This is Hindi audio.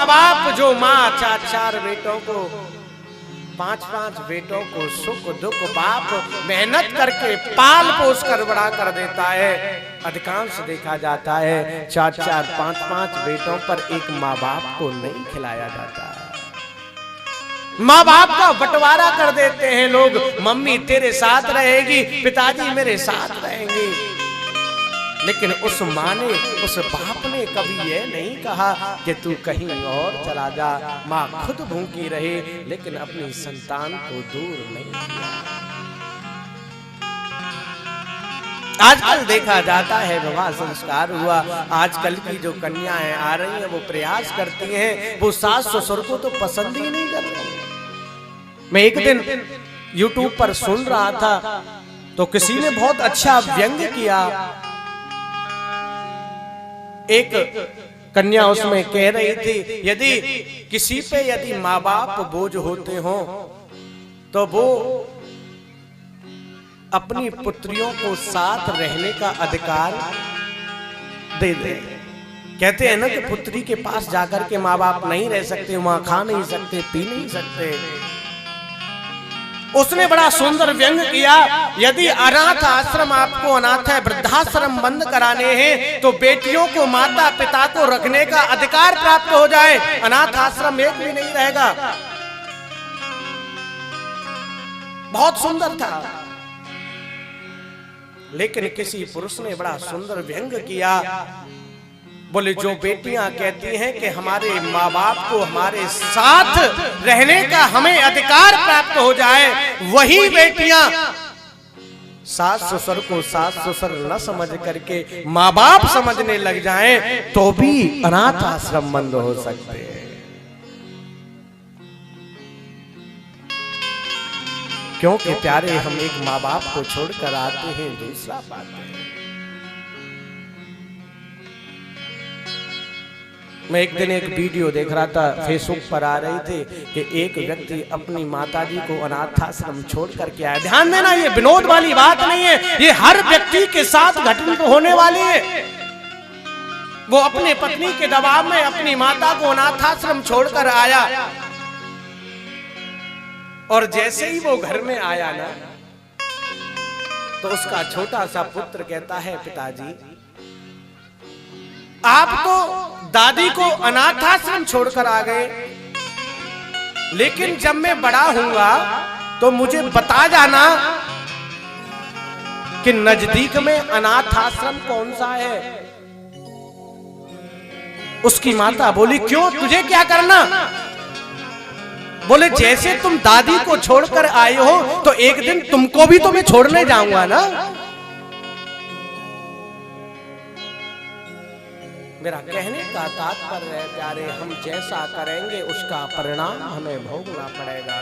बाप जो माँ चार चार बेटों को, पांच पांच बेटों को सुख दुख बाप मेहनत करके पाल पोस कर बड़ा कर देता है, अधिकांश देखा जाता है चार चार पांच पांच बेटों पर एक माँ बाप को नहीं खिलाया जाता है। माँ बाप का बंटवारा कर देते हैं लोग, मम्मी तेरे साथ रहेगी, पिताजी मेरे साथ रहेंगे। लेकिन उस माँ ने, उस बाप ने कभी ये नहीं कहा कि तू कहीं और चला जा। माँ खुद भूखी रहे लेकिन अपनी संतान को दूर नहीं किया। आजकल देखा जाता है विवाह संस्कार हुआ, आजकल की जो कन्याएं आ रही हैं वो प्रयास करती हैं, वो सास ससुर को तो पसंद ही नहीं कर रही। मैं एक दिन YouTube पर सुन रहा था तो किसी ने बहुत अच्छा व्यंग्य किया। एक कन्या उसमें कह रही थी, यदि किसी पे यदि माँ बाप बोझ होते हो तो वो अपनी पुत्रियों को साथ रहने का अधिकार दे दे। कहते हैं ना कि पुत्री के पास जाकर के माँ बाप नहीं रह सकते, वहां खा नहीं सकते, पी नहीं सकते। उसने बड़ा सुंदर व्यंग किया, यदि अनाथ आश्रम आपको अनाथ है वृद्धाश्रम बंद कराने हैं तो बेटियों को माता पिता को रखने का अधिकार प्राप्त हो जाए, अनाथ आश्रम एक भी नहीं रहेगा। बहुत सुंदर था। लेकिन किसी पुरुष ने बड़ा सुंदर व्यंग किया, बोले जो बेटियां कहती हैं कि हमारे माँ बाप को हमारे साथ रहने का हमें अधिकार प्राप्त हो जाए, वही बेटियां सास ससुर को सास ससुर न समझ करके माँ बाप समझने लग जाएं तो भी अनाथ आश्रम बंद हो सकते हैं। क्योंकि प्यारे हम एक माँ बाप को छोड़कर आते हैं, दूसरा पाते हैं। मैं एक दिन एक वीडियो देख रहा था, फेसबुक पर आ रही थी कि एक व्यक्ति अपनी माताजी को अनाथ आश्रम छोड़ करके आया। ध्यान देना, ये विनोद वाली बात नहीं है, ये हर व्यक्ति के साथ घटना होने वाली है। वो अपने पत्नी के दबाव में अपनी माता को अनाथ आश्रम छोड़कर आया और जैसे ही वो घर में आया ना तो उसका छोटा सा पुत्र कहता है, पिताजी आप तो दादी को अनाथ आश्रम छोड़कर आ गए, लेकिन जब मैं बड़ा होऊंगा तो मुझे बता जाना कि नजदीक में अनाथ आश्रम कौन सा है। उसकी माता बोली, क्यों, तुझे क्या करना? बोले, जैसे तुम दादी को छोड़कर आए हो तो एक दिन तुमको भी तो मैं छोड़ने जाऊंगा ना। मेरा कहने का तात्पर्य है प्यारे, हम जैसा करेंगे उसका परिणाम हमें भोगना पड़ेगा।